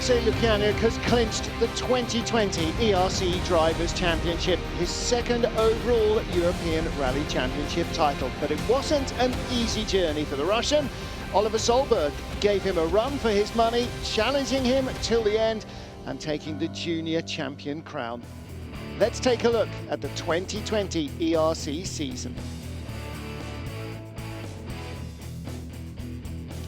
Alexei Lukyanuk has clinched the 2020 ERC Drivers' Championship, his second overall European Rally Championship title. But it wasn't an easy journey for the Russian. Oliver Solberg gave him a run for his money, challenging him till the end and taking the junior champion crown. Let's take a look at the 2020 ERC season.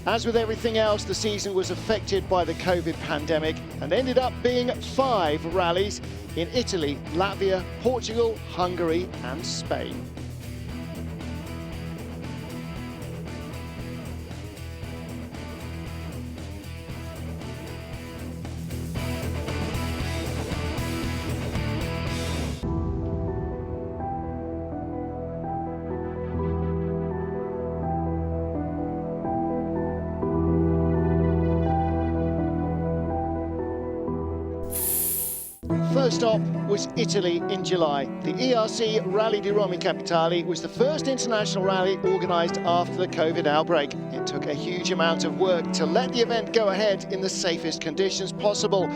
As with everything else, the season was affected by the COVID pandemic and ended up being 5 rallies in Italy, Latvia, Portugal, Hungary and Spain. First stop was Italy in July. The ERC Rally di Roma Capitale was the first international rally organised after the COVID outbreak. It took a huge amount of work to let the event go ahead in the safest conditions possible.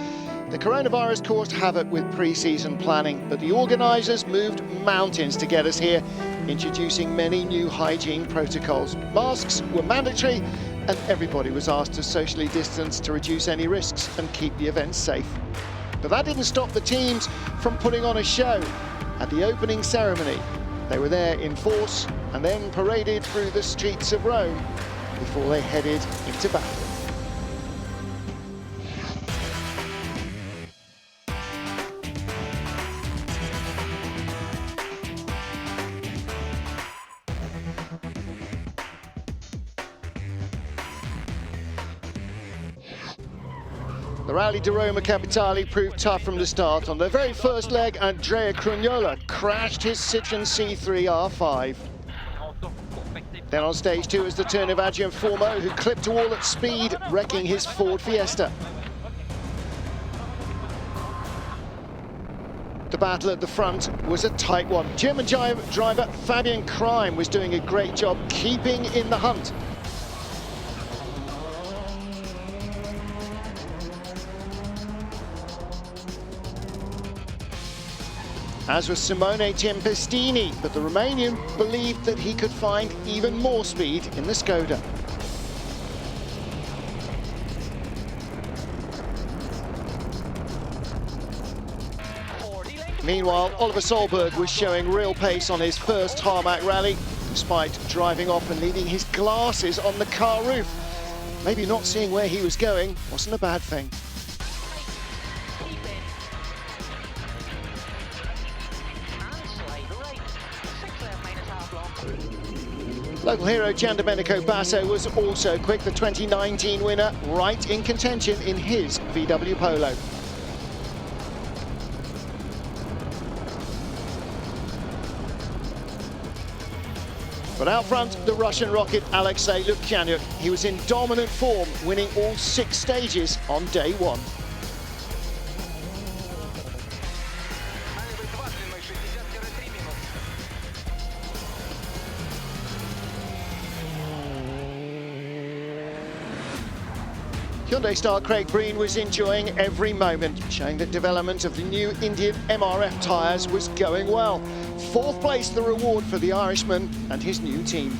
The coronavirus caused havoc with pre-season planning, but the organisers moved mountains to get us here, introducing many new hygiene protocols. Masks were mandatory and everybody was asked to socially distance to reduce any risks and keep the event safe. But that didn't stop the teams from putting on a show. At the opening ceremony, they were there in force and then paraded through the streets of Rome before they headed into battle. The Rally di Roma Capitale proved tough from the start. On the very first leg, Andrea Crugnola crashed his Citroën C3 R5. Then on stage 2 is the turn of Adrian Formo, who clipped a wall at speed, wrecking his Ford Fiesta. The battle at the front was a tight one. German driver Fabian Kreim was doing a great job keeping in the hunt. As was Simone Tempestini, but the Romanian believed that he could find even more speed in the Skoda. Meanwhile, Oliver Solberg was showing real pace on his first tarmac rally, despite driving off and leaving his glasses on the car roof. Maybe not seeing where he was going wasn't a bad thing. Local hero Giandomenico Basso was also quick, the 2019 winner, right in contention in his VW Polo. But out front, the Russian rocket Alexei Lukyanuk. He was in dominant form, winning all 6 stages on day 1. Hyundai star Craig Breen was enjoying every moment, showing that development of the new Indian MRF tyres was going well. 4th place the reward for the Irishman and his new team.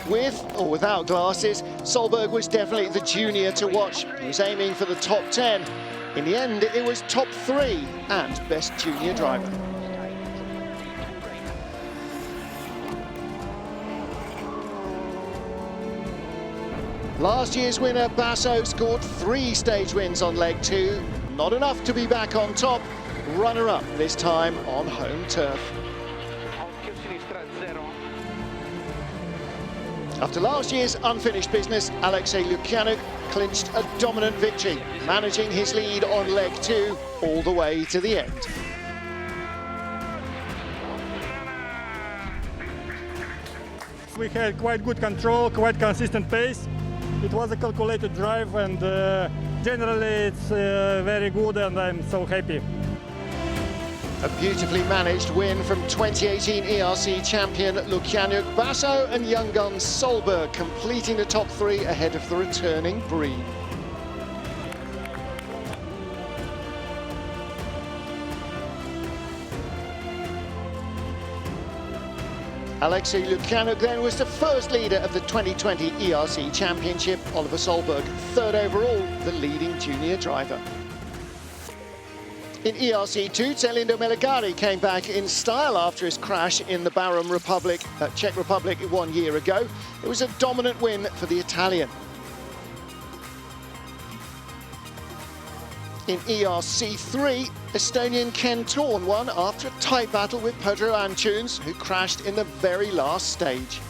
With or without glasses, Solberg was definitely the junior to watch. He was aiming for the top 10. In the end, it was top 3 and best junior driver. Last year's winner, Basso, scored 3 stage wins on leg 2. Not enough to be back on top. Runner-up this time on home turf. After last year's unfinished business, Alexei Lukyanuk clinched a dominant victory, managing his lead on leg 2 all the way to the end. We had quite good control, quite consistent pace. It was a calculated drive, and generally it's very good, and I'm so happy. A beautifully managed win from 2018 ERC champion Lukyanuk, Basso and young gun Solberg completing the top three ahead of the returning Breed. Alexei Lukyanuk then was the first leader of the 2020 ERC Championship. Oliver Solberg, third overall, the leading junior driver. In ERC2, Celindo Melegari came back in style after his crash in the Czech Republic 1 year ago. It was a dominant win for the Italian. In ERC3, Estonian Ken Torn won after a tight battle with Pedro Antunes, who crashed in the very last stage.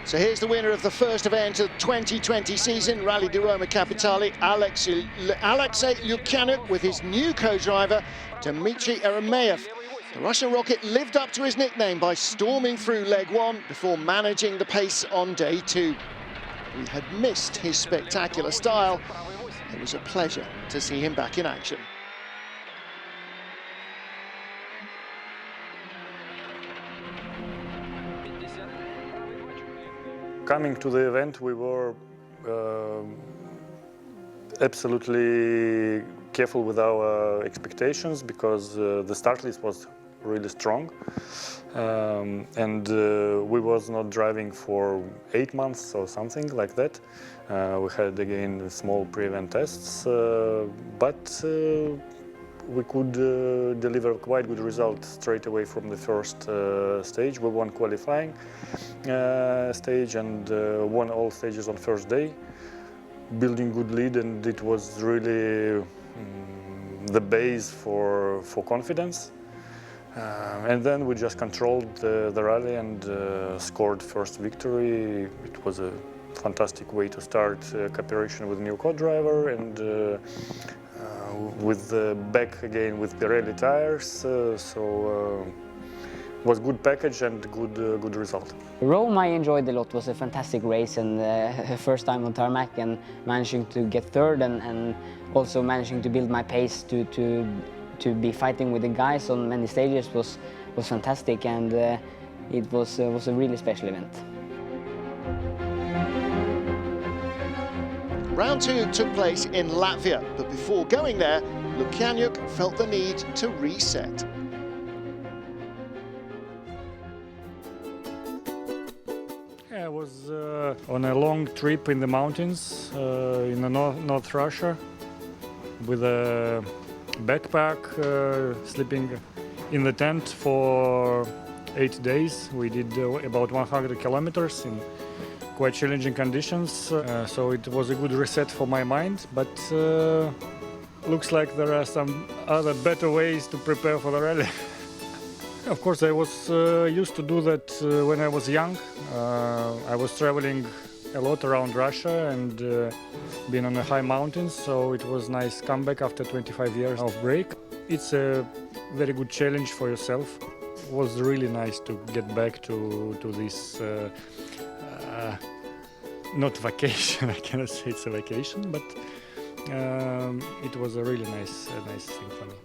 So here's the winner of the first event of the 2020 season, Rally di Roma Capitale, Alexei Lukyanuk, with his new co-driver, Dmitry Eremeyev. The Russian rocket lived up to his nickname by storming through leg one before managing the pace on day two. We had missed his spectacular style. It was a pleasure to see him back in action. Coming to the event, we were absolutely careful with our expectations because the start list was really strong, and we was not driving for 8 months or something like that. We had again small pre-event tests, but we could deliver quite good results straight away from the first stage. We won qualifying stage and won all stages on first day, building good lead, and it was really the base for confidence. And then we just controlled the rally and scored first victory. It was a fantastic way to start cooperation with new co-driver, and with the back again with Pirelli tires, was good package and good result. Rome I enjoyed a lot. It was a fantastic race, and first time on tarmac, and managing to get third, and also managing to build my pace to be fighting with the guys on many stages was fantastic, and it was a really special event. Round two took place in Latvia, but before going there, Lukyanuk felt the need to reset. I was on a long trip in the mountains in North Russia with a backpack, sleeping in the tent for 8 days. We did about 100 kilometers in quite challenging conditions, so it was a good reset for my mind, but looks like there are some other better ways to prepare for the rally. Of course, I was used to do that when I was young. I was traveling a lot around Russia and been on the high mountains, so it was nice comeback after 25 years of break. It's a very good challenge for yourself. It was really nice to get back to this not vacation, I cannot say it's a vacation, but it was a really nice thing for me.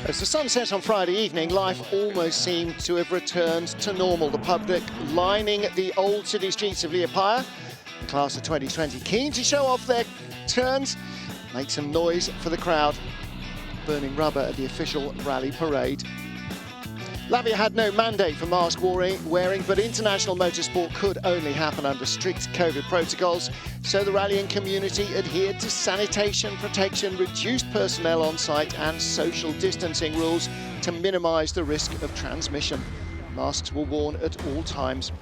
As the sun set on Friday evening, life almost seemed to have returned to normal. The public lining the old city streets of Liepaja, the class of 2020, keen to show off their turns, make some noise for the crowd, burning rubber at the official rally parade. Latvia had no mandate for mask wearing, but international motorsport could only happen under strict COVID protocols, so the rallying community adhered to sanitation, protection, reduced personnel on site and social distancing rules to minimise the risk of transmission. Masks were worn at all times.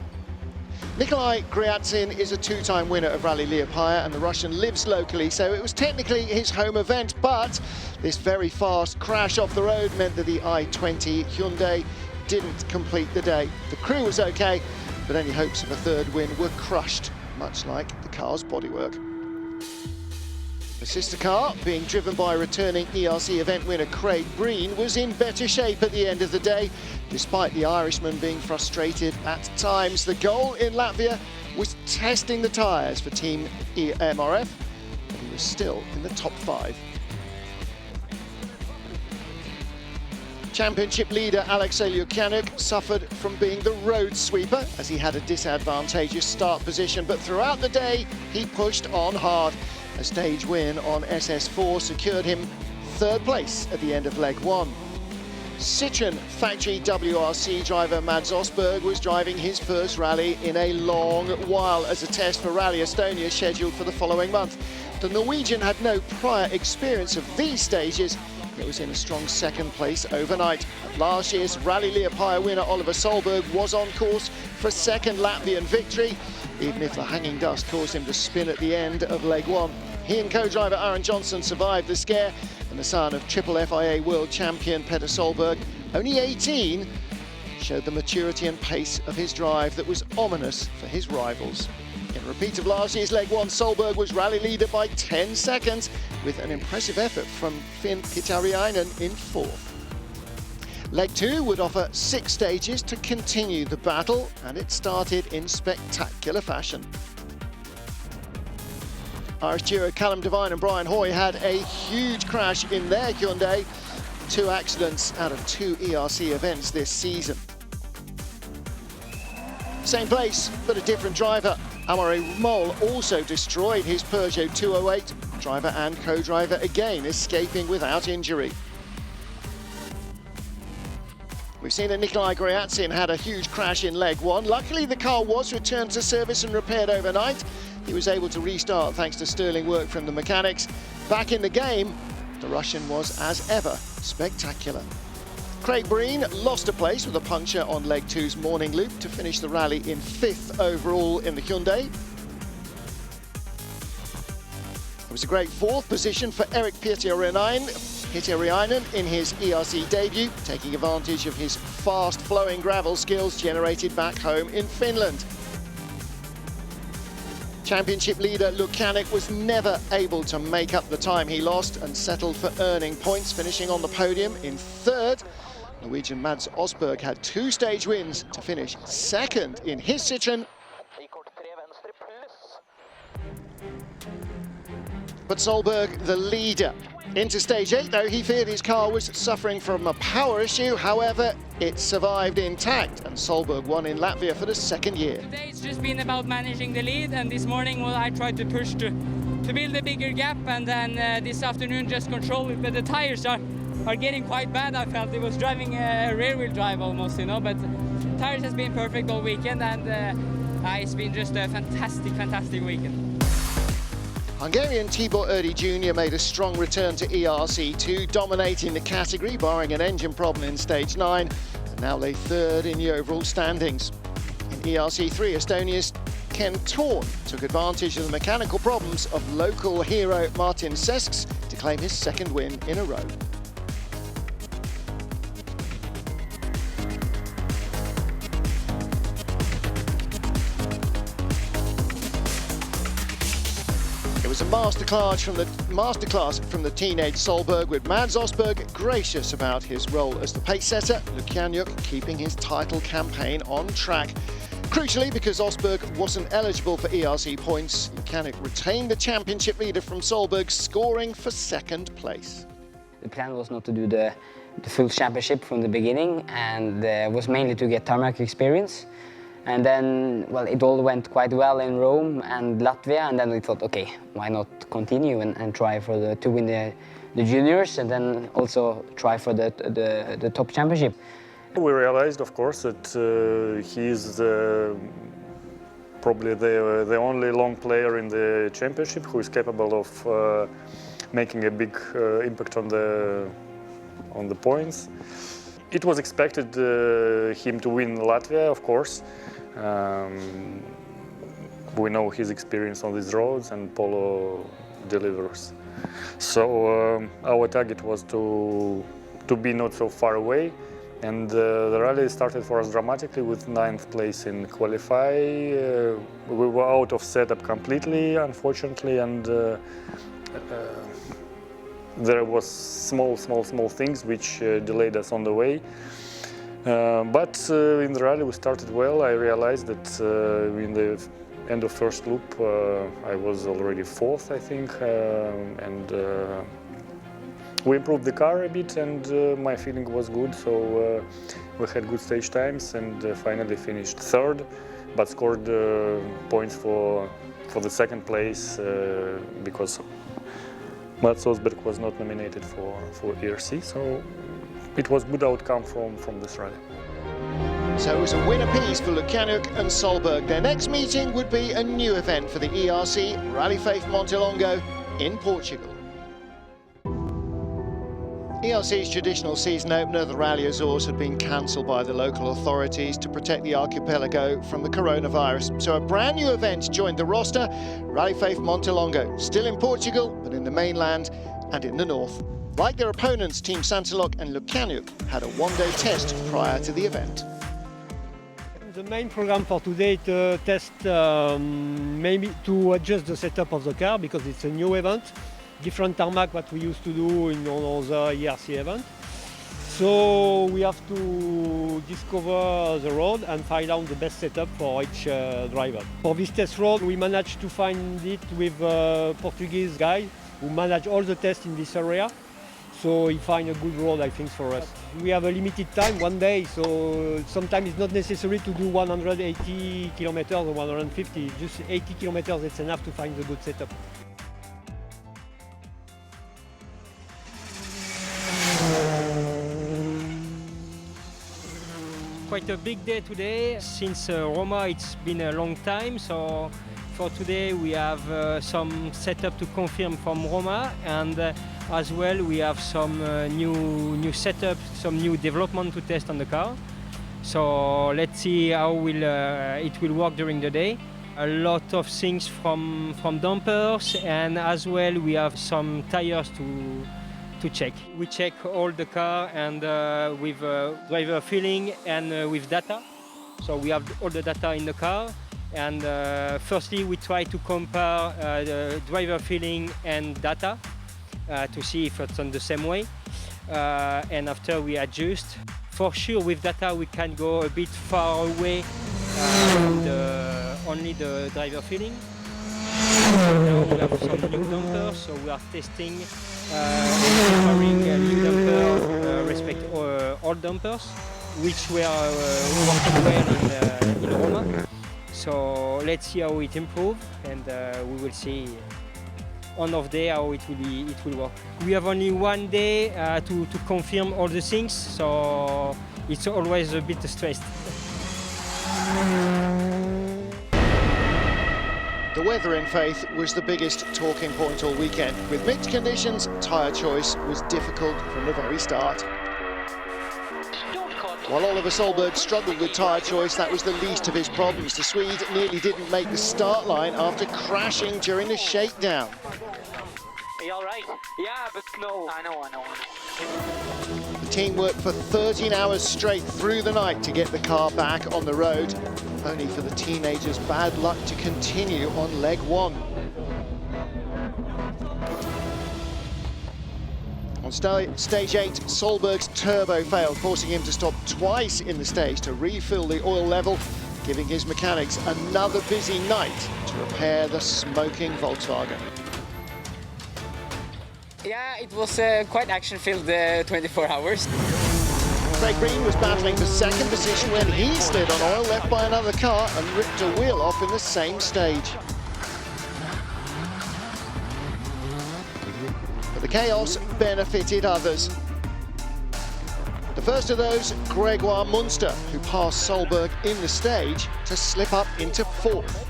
Nikolai Gryazin is a two-time winner of Rally Liepaja, and the Russian lives locally, so it was technically his home event, but this very fast crash off the road meant that the i20 Hyundai didn't complete the day. The crew was okay, but any hopes of a third win were crushed, much like the car's bodywork. The sister car, being driven by returning ERC event winner Craig Breen, was in better shape at the end of the day, despite the Irishman being frustrated at times. The goal in Latvia was testing the tyres for Team MRF, but he was still in the top 5. Championship leader Alexei Lukyanuk suffered from being the road sweeper, as he had a disadvantageous start position, but throughout the day he pushed on hard. A stage win on SS4 secured him 3rd place at the end of leg 1. Citroën factory WRC driver Mads Osberg was driving his first rally in a long while as a test for Rally Estonia scheduled for the following month. The Norwegian had no prior experience of these stages. It was in a strong 2nd place overnight. Last year's Rally Liepaja winner Oliver Solberg was on course for a 2nd Latvian victory, even if the hanging dust caused him to spin at the end of leg 1. He and co-driver Aaron Johnson survived the scare, and the son of triple FIA world champion Peter Solberg, only 18, showed the maturity and pace of his drive that was ominous for his rivals. In a repeat of last year's leg 1, Solberg was rally leader by 10 seconds, with an impressive effort from Finn Pitariainen in 4th. Leg 2 would offer 6 stages to continue the battle, and it started in spectacular fashion. Irish duo Callum Devine and Brian Hoy had a huge crash in their Hyundai, 2 accidents out of 2 ERC events this season. Same place, but a different driver. Amaury Moll also destroyed his Peugeot 208, driver and co-driver again escaping without injury. We've seen that Nikolai Gryatzin had a huge crash in leg 1. Luckily, the car was returned to service and repaired overnight. He was able to restart thanks to sterling work from the mechanics. Back in the game, the Russian was, as ever, spectacular. Craig Breen lost a place with a puncture on leg 2's morning loop to finish the rally in 5th overall in the Hyundai. It was a great 4th position for Erik Pitariainen in his ERC debut, taking advantage of his fast-flowing gravel skills generated back home in Finland. Championship leader Lukyanuk was never able to make up the time he lost and settled for earning points, finishing on the podium in 3rd. Norwegian Mads Osberg had 2 stage wins to finish 2nd in his Citroën. But Solberg, the leader. Into stage 8, though, he feared his car was suffering from a power issue. However, it survived intact, and Solberg won in Latvia for the 2nd year. Today it's just been about managing the lead, and this morning, well, I tried to push to build a bigger gap, and then this afternoon just control it. But the tires are getting quite bad. I felt it was driving a rear-wheel drive almost, you know. But tires has been perfect all weekend, and it's been just a fantastic weekend. Hungarian Tibor Erdi Jr. made a strong return to ERC2, dominating the category, barring an engine problem in stage 9, and now lay 3rd in the overall standings. In ERC3, Estonia's Ken Torn took advantage of the mechanical problems of local hero Martin Sesks to claim his 2nd win in a row. It was a masterclass from the teenage Solberg, with Mads Osberg gracious about his role as the pace setter, Lukyanuk keeping his title campaign on track. Crucially, because Osberg wasn't eligible for ERC points, Lukyanuk retained the championship leader from Solberg, scoring for 2nd place. The plan was not to do the full championship from the beginning, and was mainly to get tarmac experience. And then, well, it all went quite well in Rome and Latvia, and then we thought, okay, why not continue and try to win the juniors, and then also try for the top championship. We realized, of course, that he is probably the only long player in the championship who is capable of making a big impact on the points. It was expected him to win Latvia, of course. We know his experience on these roads, and Polo delivers. So our target was to be not so far away, and the rally started for us dramatically with 9th place in qualify. We were out of setup completely, unfortunately, and there was small things which delayed us on the way. But in the rally we started well. I realized that in the end of first loop I was already fourth, I think, and we improved the car a bit, and my feeling was good. So we had good stage times, and finally finished third, but scored points for the second place because Mats Osberg was not nominated for ERC. So it was good outcome from this rally. So it was a win apiece for Lukjanuk and Solberg. Their next meeting would be a new event for the ERC, Rally Faith Montelongo in Portugal. ERC's traditional season opener, the Rally Azores, had been cancelled by the local authorities to protect the archipelago from the coronavirus. So a brand new event joined the roster, Rally Faith Montelongo, still in Portugal, but in the mainland and in the north. Like their opponents, Team Santilok and Lukjanuk had a one-day test prior to the event. The main program for today is to test, maybe to adjust the setup of the car, because it's a new event, different tarmac what we used to do in other ERC event. So we have to discover the road and find out the best setup for each driver. For this test road, we managed to find it with a Portuguese guy who managed all the tests in this area. So he find a good road, I think, for us. We have a limited time, one day, so sometimes it's not necessary to do 180 kilometers or 150. Just 80 kilometers, it's enough to find the good setup. Quite a big day today. Since Roma, it's been a long time, so for today we have some setup to confirm from Roma, and as well we have some new setup, some new development to test on the car. So let's see how it will work during the day. A lot of things from dampers, and as well we have some tires to check. We check all the car and with driver feeling and with data. So we have all the data in the car, and firstly we try to compare the driver feeling and data to see if it's on the same way, and after we adjust. For sure with data we can go a bit far away from only the driver feeling. Now we have some new dampers, so we are testing comparing new dampers respect old dampers, which were working well in Roma. So let's see how it improves, and we will see on off day how it will work. We have only one day to confirm all the things, so it's always a bit stressed. The weather in Faith was the biggest talking point all weekend. With mixed conditions, tyre choice was difficult from the very start. While Oliver Solberg struggled with tyre choice, that was the least of his problems. The Swede nearly didn't make the start line after crashing during the shakedown. Are you all right? Yeah, but no. I know. The team worked for 13 hours straight through the night to get the car back on the road, only for the teenagers' bad luck to continue on leg one. On stage 8, Solberg's turbo failed, forcing him to stop twice in the stage to refill the oil level, giving his mechanics another busy night to repair the smoking Volkswagen. Yeah, it was quite action-filled 24 hours. Craig Green was battling for second position when he slid on oil left by another car and ripped a wheel off in the same stage. But the chaos benefited others. The first of those, Gregoire Munster, who passed Solberg in the stage to slip up into fourth.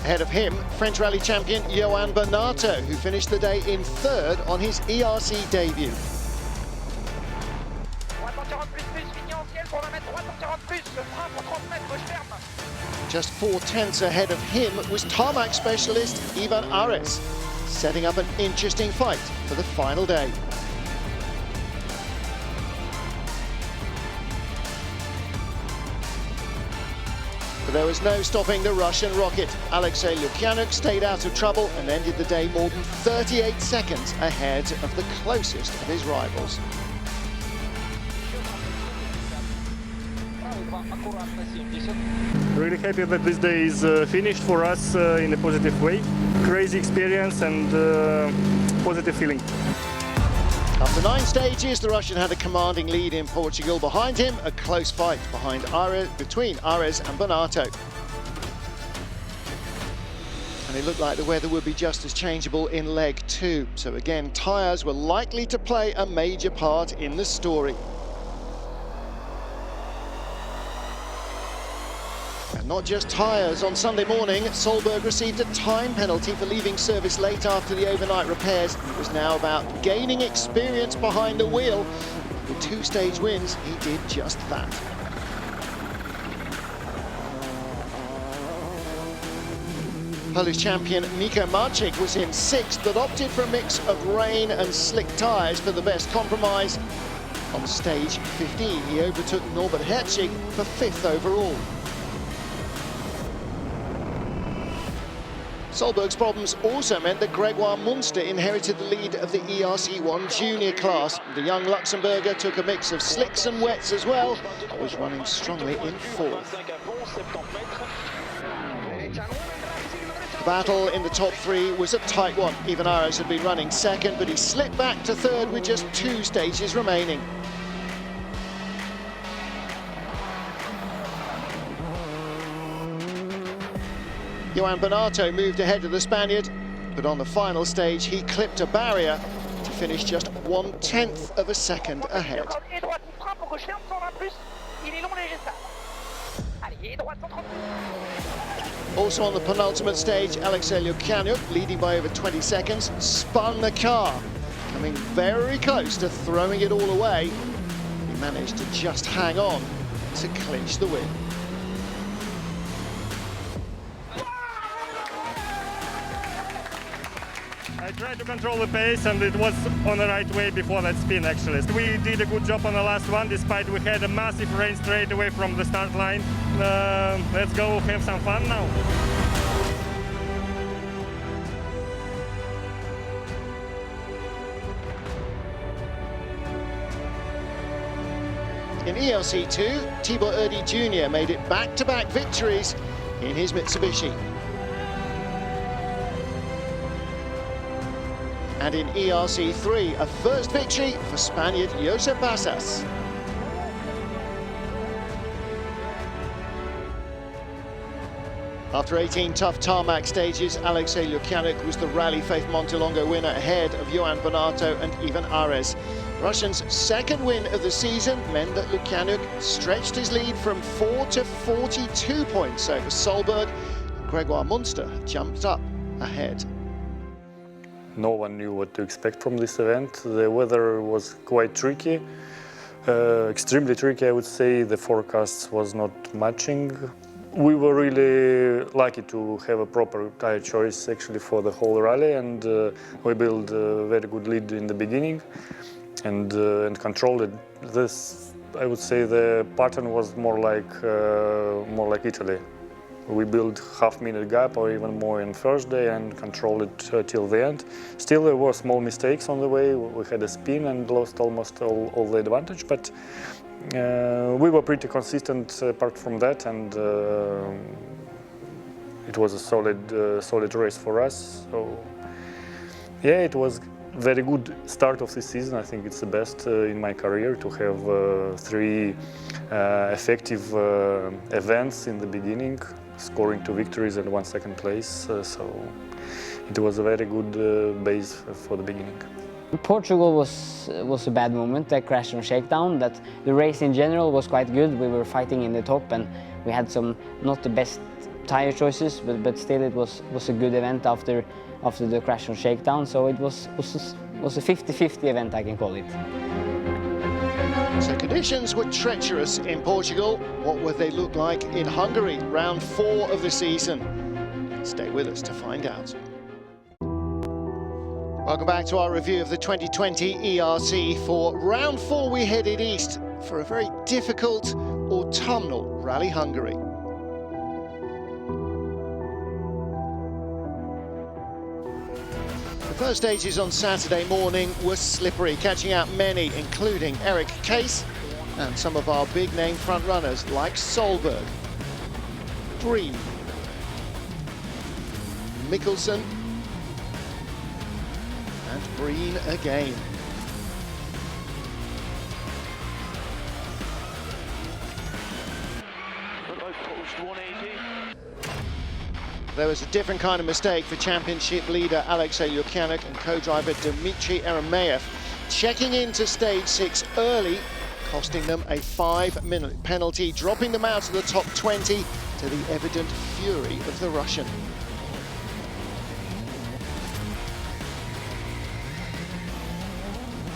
Ahead of him, French rally champion Johan Bernardo, who finished the day in third on his ERC debut. Just 4/10 ahead of him was tarmac specialist Ivan Ares, setting up an interesting fight for the final day. For there was no stopping the Russian rocket. Alexei Lukyanuk stayed out of trouble and ended the day more than 38 seconds ahead of the closest of his rivals. Really happy that this day is finished for us in a positive way. Crazy experience and positive feeling. After 9 stages, the Russian had a commanding lead in Portugal. Behind him, a close fight between Ares and Bonato. And it looked like the weather would be just as changeable in leg 2. So again, tyres were likely to play a major part in the story. And not just tyres. On Sunday morning, Solberg received a time penalty for leaving service late after the overnight repairs. It was now about gaining experience behind the wheel. With 2 stage wins, he did just that. Polish champion Miko Marcik was in 6th, but opted for a mix of rain and slick tyres for the best compromise. On stage 15, he overtook Norbert Herzig for 5th overall. Solberg's problems also meant that Grégoire Munster inherited the lead of the ERC1 junior class. The young Luxembourger took a mix of slicks and wets as well, and was running strongly in 4th. The battle in the top 3 was a tight one. Ivan Ares had been running 2nd, but he slipped back to 3rd with just 2 stages remaining. Joan Bonato moved ahead of the Spaniard, but on the final stage he clipped a barrier to finish just 1/10 of a second ahead. Also on the penultimate stage, Alexei Lukyanuk, leading by over 20 seconds, spun the car, coming very close to throwing it all away. He managed to just hang on to clinch the win. I tried to control the pace and it was on the right way before that spin actually. We did a good job on the last one despite we had a massive rain straight away from the start line. Let's go have some fun now. In ERC2, Tibor Erdi Jr. made it back-to-back victories in his Mitsubishi. And in ERC3, a first victory for Spaniard Josep Bassas. After 18 tough tarmac stages, Alexei Lukyanuk was the Rally Faith Montelongo winner ahead of Joan Bonato and Ivan Ares. Russian's 2nd win of the season meant that Lukyanuk stretched his lead from 4 to 42 points over Solberg. Grégoire Munster jumped up ahead. No one knew what to expect from this event. The weather was quite tricky, extremely tricky I would say. The forecast was not matching. We were really lucky to have a proper tyre choice actually for the whole rally, and we built a very good lead in the beginning and controlled it. This, I would say, the pattern was more like Italy. We built half-minute gap or even more in first day and controlled it till the end. Still, there were small mistakes on the way. We had a spin and lost almost all the advantage, but we were pretty consistent apart from that, and it was a solid race for us. So, yeah, it was very good start of the season. I think it's the best in my career to have 3 effective events in the beginning, scoring 2 victories and 1 second place. So it was a very good base for the beginning. Portugal was a bad moment, that crash and shakedown. That the race in general was quite good. We were fighting in the top and we had some not the best tire choices, but still it was a good event after the crash and shakedown. So it was a 50-50 event, I can call it. So conditions were treacherous in Portugal. What would they look like in Hungary, round 4 of the season? Stay with us to find out. Welcome back to our review of the 2020 ERC. For round 4, we headed east for a very difficult autumnal Rally Hungary. First stages on Saturday morning were slippery, catching out many, including Eric Case and some of our big-name front-runners like Solberg, Green, Mikkelsen, and Green again. There was a different kind of mistake for championship leader Alexei Lukyanuk and co-driver Dmitry Eremeyev, checking into stage 6 early, costing them a 5-minute penalty, dropping them out of the top 20 to the evident fury of the Russian.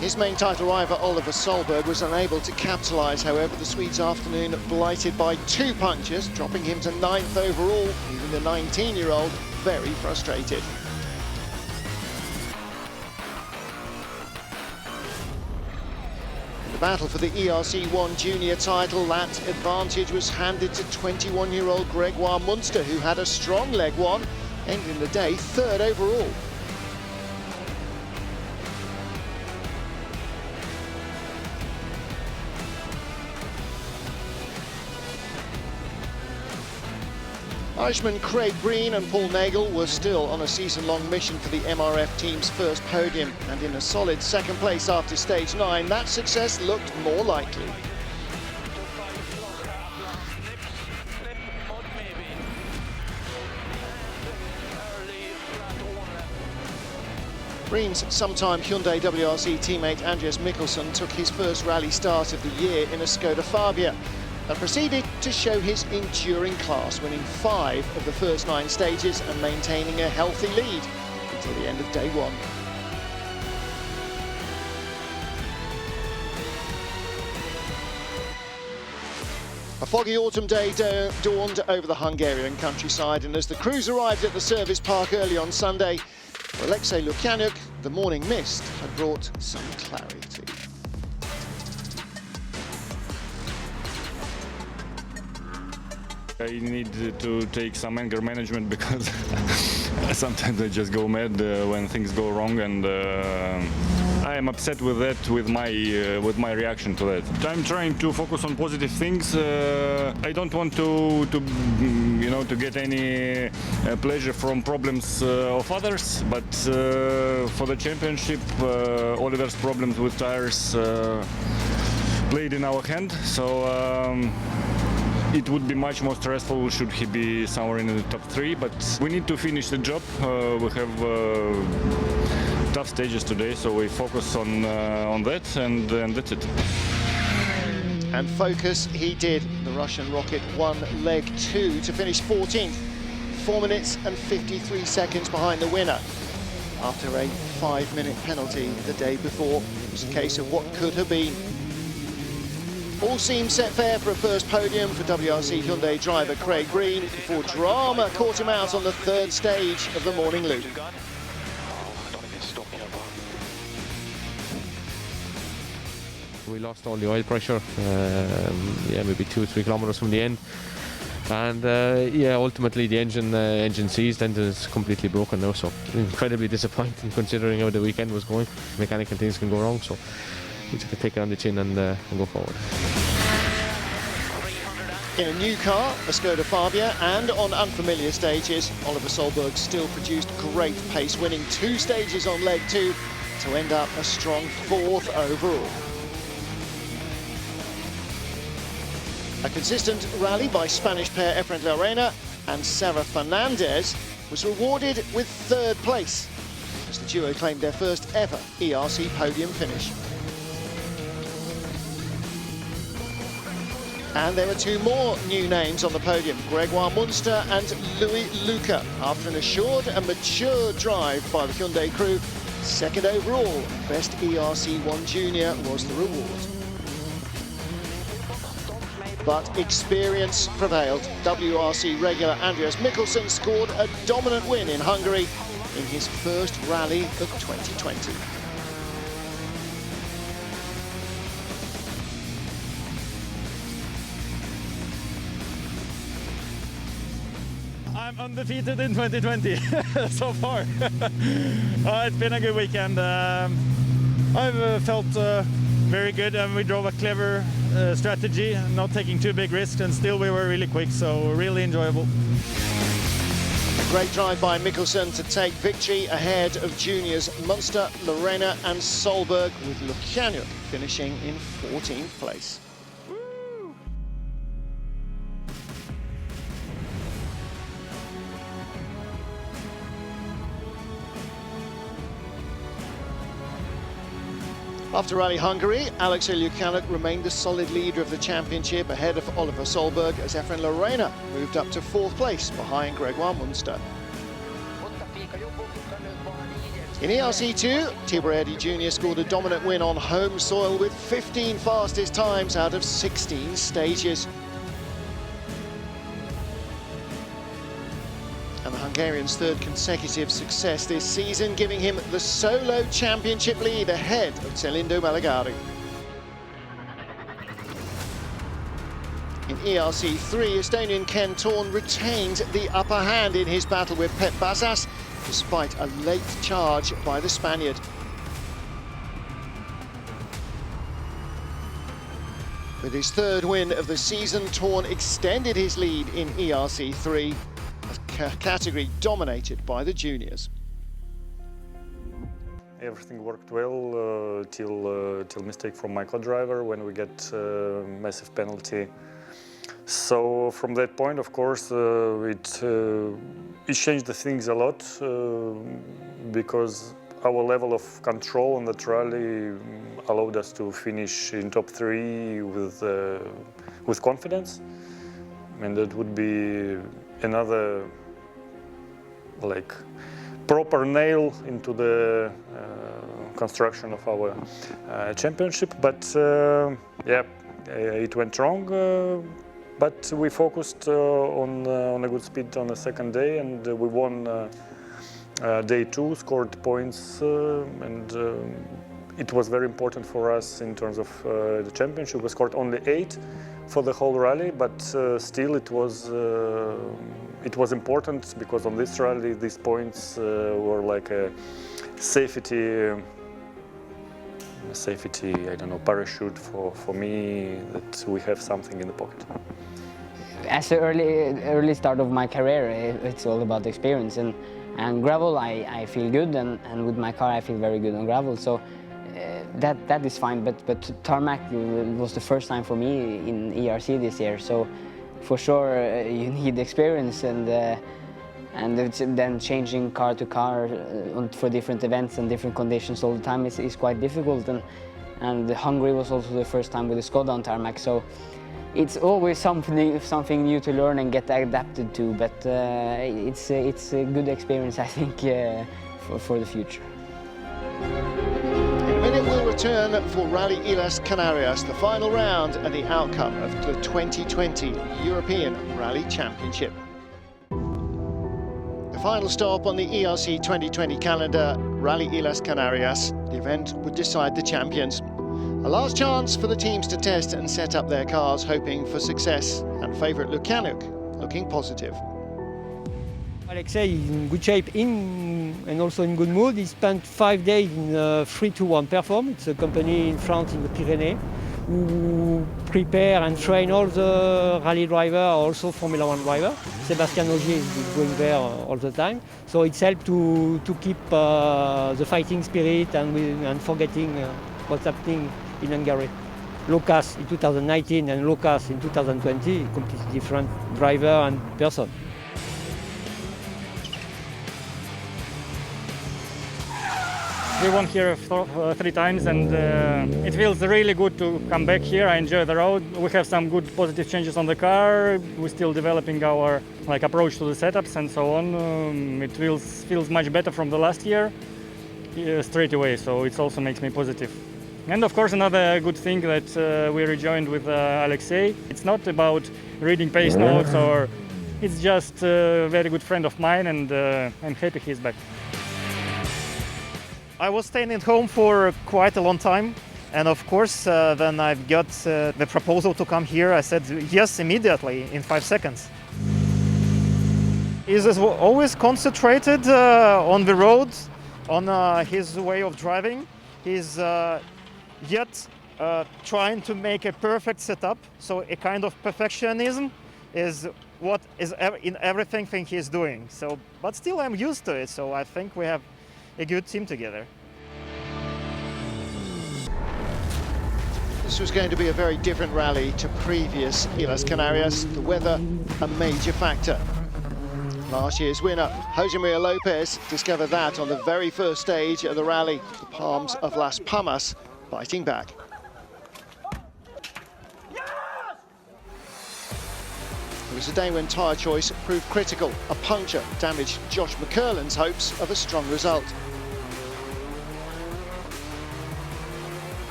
His main title rival, Oliver Solberg, was unable to capitalise. However, the Swede's afternoon blighted by 2 punctures, dropping him to 9th overall, leaving the 19-year-old very frustrated. In the battle for the ERC 1 junior title, that advantage was handed to 21-year-old Gregoire Munster, who had a strong leg one, ending the day 3rd overall. Irishman Craig Breen and Paul Nagel were still on a season-long mission for the MRF team's first podium, and in a solid 2nd place after stage 9, that success looked more likely. Breen's sometime Hyundai WRC teammate Andreas Mikkelsen took his first rally start of the year in a Skoda Fabia and proceeded to show his enduring class, winning 5 of the first 9 stages and maintaining a healthy lead until the end of day 1. A foggy autumn day dawned over the Hungarian countryside, and as the crews arrived at the service park early on Sunday, for Alexei Lukyanuk, the morning mist had brought some clarity. I need to take some anger management because sometimes I just go mad when things go wrong, and I am upset with that, with my reaction to that. I'm trying to focus on positive things. I don't want to get any pleasure from problems of others, but for the championship, Oliver's problems with tires played in our hand. So. It would be much more stressful should he be somewhere in the top 3, but we need to finish the job. We have tough stages today, so we focus on that, and that's it. And focus he did. The Russian rocket won leg 2 to finish 14th, 4 minutes and 53 seconds behind the winner, after a 5-minute penalty the day before. It was a case of what could have been. All seemed set fair for a first podium for WRC Hyundai driver Craig Breen, before drama caught him out on the 3rd stage of the morning loop. We lost all the oil pressure, maybe 2 or 3 kilometers from the end. And ultimately the engine seized and is completely broken now, so incredibly disappointing considering how the weekend was going. Mechanical things can go wrong, so we just have to take it on the chin and go forward. In a new car, a Skoda Fabia, and on unfamiliar stages, Oliver Solberg still produced great pace, winning 2 stages on leg 2 to end up a strong 4th overall. A consistent rally by Spanish pair Efren Lorena and Sarah Fernandez was rewarded with 3rd place, as the duo claimed their first ever ERC podium finish. And there were 2 more new names on the podium, Gregoire Munster and Louis Luca. After an assured and mature drive by the Hyundai crew, 2nd overall, best ERC 1 junior was the reward. But experience prevailed. WRC regular Andreas Mikkelsen scored a dominant win in Hungary in his first rally of 2020. I'm undefeated in 2020 so far. It's been a good weekend. I've felt very good, and we drove a clever strategy, not taking too big risks, and still we were really quick, so really enjoyable. A great drive by Mikkelsen to take victory ahead of juniors Munster, Lorena and Solberg, with Lukjanuk finishing in 14th place. After Rally Hungary, Alexei Lukjanuk remained the solid leader of the championship ahead of Oliver Solberg, as Efren Lorena moved up to 4th place behind Gregoire Munster. In ERC2, Tibor Eddy Jr. scored a dominant win on home soil with 15 fastest times out of 16 stages. And the Hungarian's 3rd consecutive success this season, giving him the solo championship lead ahead of Celindo Malagari. In ERC3, Estonian Ken Thorn retained the upper hand in his battle with Pep Bazas, despite a late charge by the Spaniard. With his 3rd win of the season, Thorn extended his lead in ERC3, a category dominated by the juniors. Everything worked well till mistake from my co-driver when we get massive penalty. So from that point, of course, it changed the things a lot because our level of control on that rally allowed us to finish in top 3 with confidence, and that would be another proper nail into the construction of our championship. But yeah, it went wrong. But we focused on a good speed on the 2nd day, and we won day 2, scored points, and it was very important for us in terms of the championship. We scored only 8 for the whole rally, but still it was important, because on this rally these points were like a safety, I don't know, parachute for me, that we have something in the pocket. As an early start of my career, it's all about experience, and gravel I feel good, and with my car I feel very good on gravel, so that is fine, but tarmac was the first time for me in ERC this year, so for sure you need experience, and then changing car to car for different events and different conditions all the time is quite difficult, and Hungary was also the first time with the Skoda on tarmac, so it's always something new to learn and get adapted to, but it's a good experience, I think, for the future. In a minute we'll return for Rally Islas Canarias, the final round and the outcome of the 2020 European Rally Championship. The final stop on the ERC 2020 calendar, Rally Islas Canarias. The event would decide the champions. A last chance for the teams to test and set up their cars, hoping for success, and favourite Lukjanuk looking positive. Alexei is in good shape and also in good mood. He spent 5 days in 3-2-1 Perform. It's a company in France in the Pyrenees who prepare and train all the rally drivers, also Formula 1 drivers. Sébastien Ogier is going there all the time. So it's helped to keep the fighting spirit and forgetting what's happening in Hungary. Lucas in 2019 and Lucas in 2020, completely different driver and person. We won here 3 times, and it feels really good to come back here. I enjoy the road. We have some good positive changes on the car. We're still developing our approach to the setups and so on. It feels much better from the last year straight away, so it also makes me positive. And of course, another good thing that we rejoined with Alexei. It's not about reading pace notes, or it's just a very good friend of mine, and I'm happy he's back. I was staying at home for quite a long time, and of course when I've got the proposal to come here, I said yes immediately in 5 seconds. He's always concentrated on the road, on his way of driving. He's yet trying to make a perfect setup. So a kind of perfectionism is what is in everything he's doing. So, but still I'm used to it. So I think we have a good team together. This was going to be a very different rally to previous Las Canarias. The weather, a major factor. Last year's winner, Jose Maria Lopez, discovered that on the very first stage of the rally. The Palms of Las Palmas fighting back. It was a day when tyre choice proved critical. A puncture damaged Josh McCurlin's hopes of a strong result.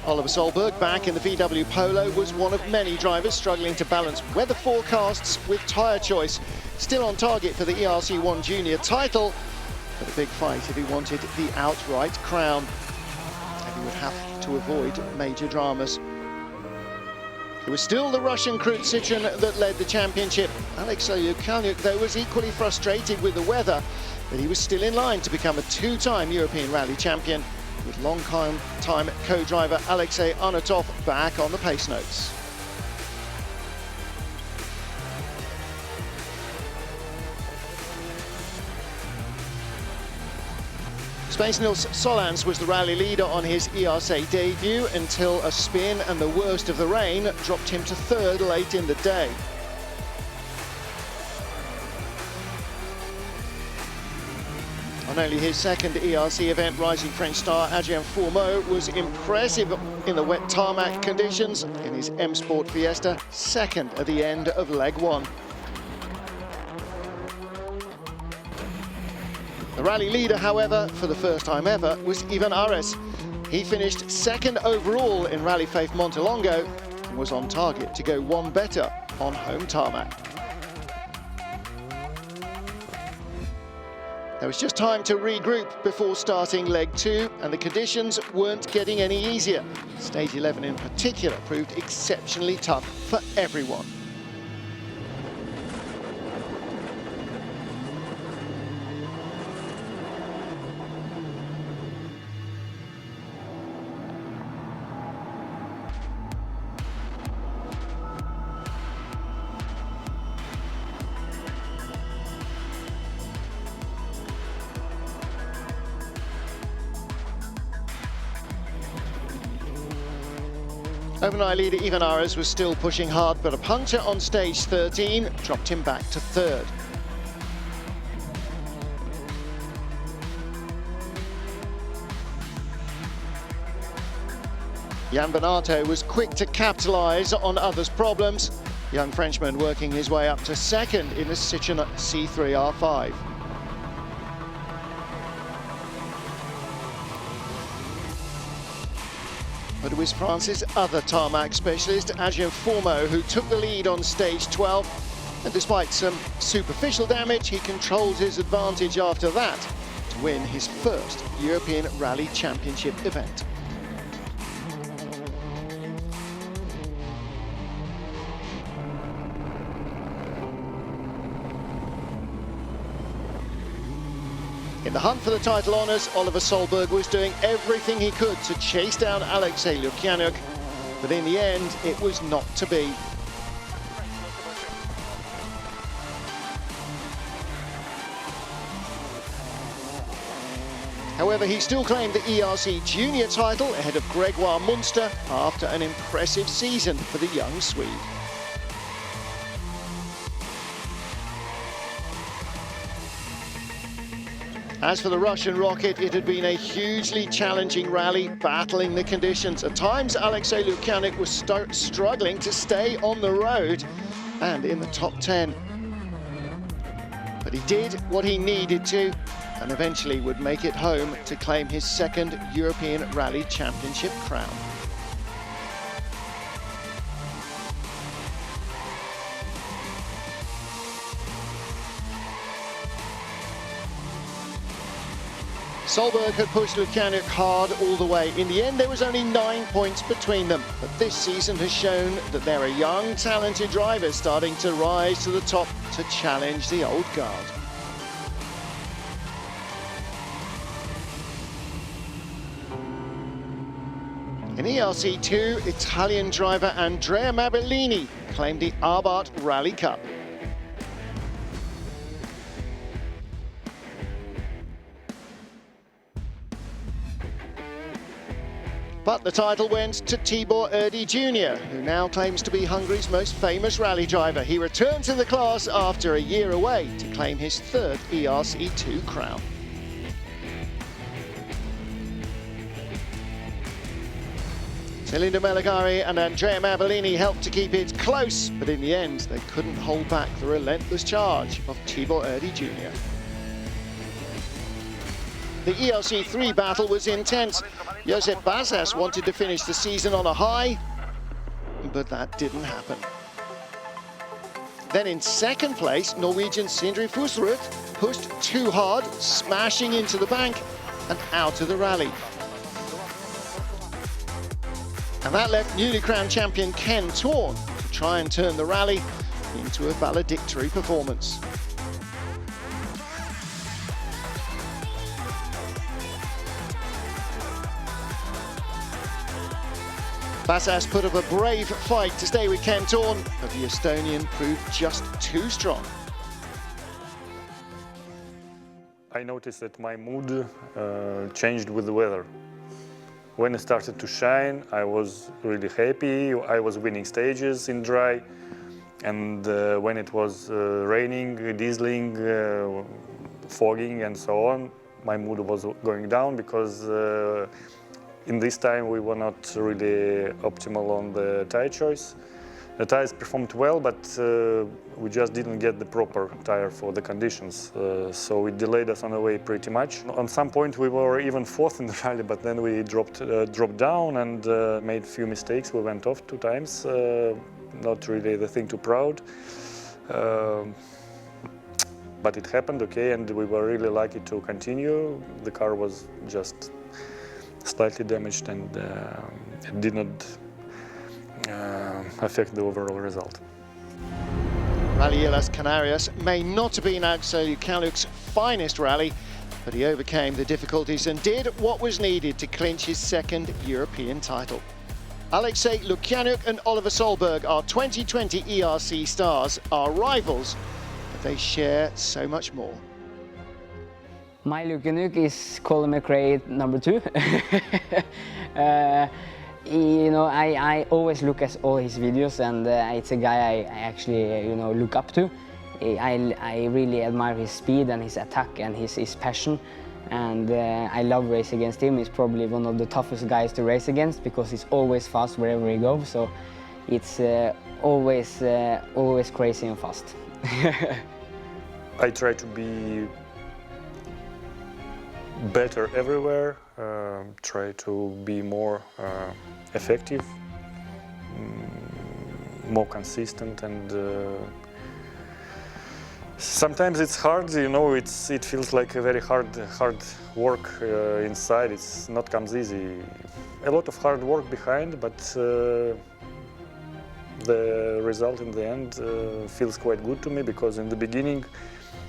Oliver Solberg, back in the VW Polo, was one of many drivers struggling to balance weather forecasts with tyre choice. Still on target for the ERC 1 Junior title, but a big fight if he wanted the outright crown. And he would have to avoid major dramas. It was still the Russian Krut Citroen that led the championship. Alexei Lukianuk, though, was equally frustrated with the weather, but he was still in line to become a two-time European Rally champion, with long-time co-driver Alexei Arnatov back on the pace notes. Spain's Nils Solans was the rally leader on his ERC debut until a spin and the worst of the rain dropped him to third late in the day. On only his second ERC event, rising French star Adrien Fourmeau was impressive in the wet tarmac conditions in his M Sport Fiesta, second at the end of leg one. The rally leader, however, for the first time ever, was Ivan Ares. He finished second overall in Rally Faith Montelongo and was on target to go one better on home tarmac. There was just time to regroup before starting leg two, and the conditions weren't getting any easier. Stage 11 in particular proved exceptionally tough for everyone. Overnight leader Ivan Ares was still pushing hard, but a puncture on stage 13 dropped him back to third. Jan Bernardo was quick to capitalise on others' problems. Young Frenchman working his way up to second in the Citroen C3 R5. But it was France's other tarmac specialist, Adrien Fourmeau, who took the lead on stage 12. And despite some superficial damage, he controlled his advantage after that to win his first European Rally Championship event. In the hunt for the title honours, Oliver Solberg was doing everything he could to chase down Alexei Lukianuk, but in the end, it was not to be. However, he still claimed the ERC Junior title ahead of Gregoire Munster after an impressive season for the young Swede. As for the Russian rocket, it had been a hugely challenging rally, battling the conditions. At times, Alexei Lukianuk was struggling to stay on the road and in the top 10. But he did what he needed to, and eventually would make it home to claim his second European Rally Championship crown. Solberg had pushed Lukjanuk hard all the way. In the end, there was only 9 points between them. But this season has shown that there are young, talented drivers starting to rise to the top to challenge the old guard. In ERC2, Italian driver Andrea Mabellini claimed the Arbart Rally Cup. But the title went to Tibor Erdi Jr., who now claims to be Hungary's most famous rally driver. He returned to the class after a year away to claim his third ERC2 crown. Celinda Meligari and Andrea Mabellini helped to keep it close, but in the end they couldn't hold back the relentless charge of Tibor Erdi Jr. The ERC3 battle was intense. Josep Bazas wanted to finish the season on a high, but that didn't happen. Then in second place, Norwegian Sindre Fusrud pushed too hard, smashing into the bank and out of the rally. And that left newly crowned champion Ken Thorne to try and turn the rally into a valedictory performance. Bazas put up a brave fight to stay with Ken Thorne, but the Estonian proved just too strong. I noticed that my mood changed with the weather. When it started to shine, I was really happy. I was winning stages in dry. And when it was raining, drizzling, fogging and so on, my mood was going down because in this time we were not really optimal on the tire choice. The tires performed well, but we just didn't get the proper tire for the conditions. So it delayed us on the way pretty much. On some point we were even fourth in the rally, but then we dropped down and made a few mistakes. We went off 2 times, not really the thing too proud. But it happened, okay, and we were really lucky to continue. The car was just slightly damaged and it did not affect the overall result. Rally Las Canarias may not have been Axel Lukjanuk's finest rally, but he overcame the difficulties and did what was needed to clinch his second European title. Alexei Lukjanuk and Oliver Solberg are 2020 ERC stars, are rivals, but they share so much more. My Lukjanuk is Colin McRae number 2. You know, I always look at all his videos, and it's a guy I actually, you know, look up to. I really admire his speed and his attack and his passion, and I love racing against him. He's probably one of the toughest guys to race against because he's always fast wherever he goes. So it's always crazy and fast. I try to be better everywhere, try to be more effective, more consistent, and sometimes it's hard, you know, it feels like a very hard work inside. It's not comes easy. A lot of hard work behind, but the result in the end feels quite good to me, because in the beginning,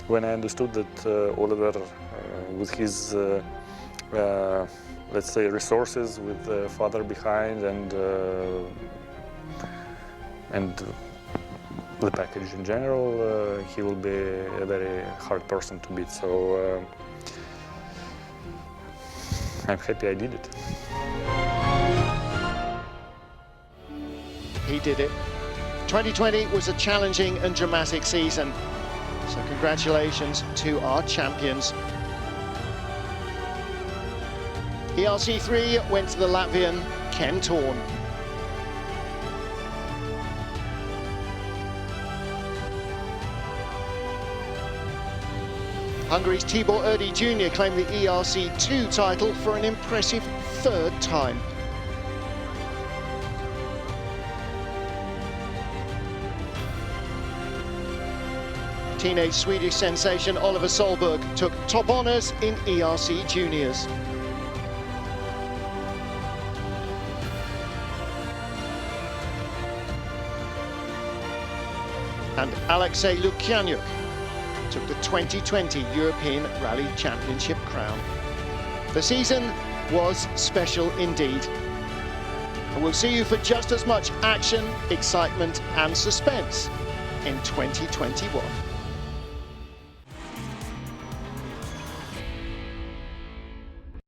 when I understood that Oliver, with his, let's say, resources, with the father behind, and the package in general, he will be a very hard person to beat. So I'm happy I did it. He did it. 2020 was a challenging and dramatic season. So congratulations to our champions. ERC3 went to the Latvian Ken Thorne. Hungary's Tibor Erdi Jr. claimed the ERC2 title for an impressive 3rd time. Teenage Swedish sensation Oliver Solberg took top honours in ERC Juniors. And Alexei Lukyanuk took the 2020 European Rally Championship crown. The season was special indeed. And we'll see you for just as much action, excitement and suspense in 2021.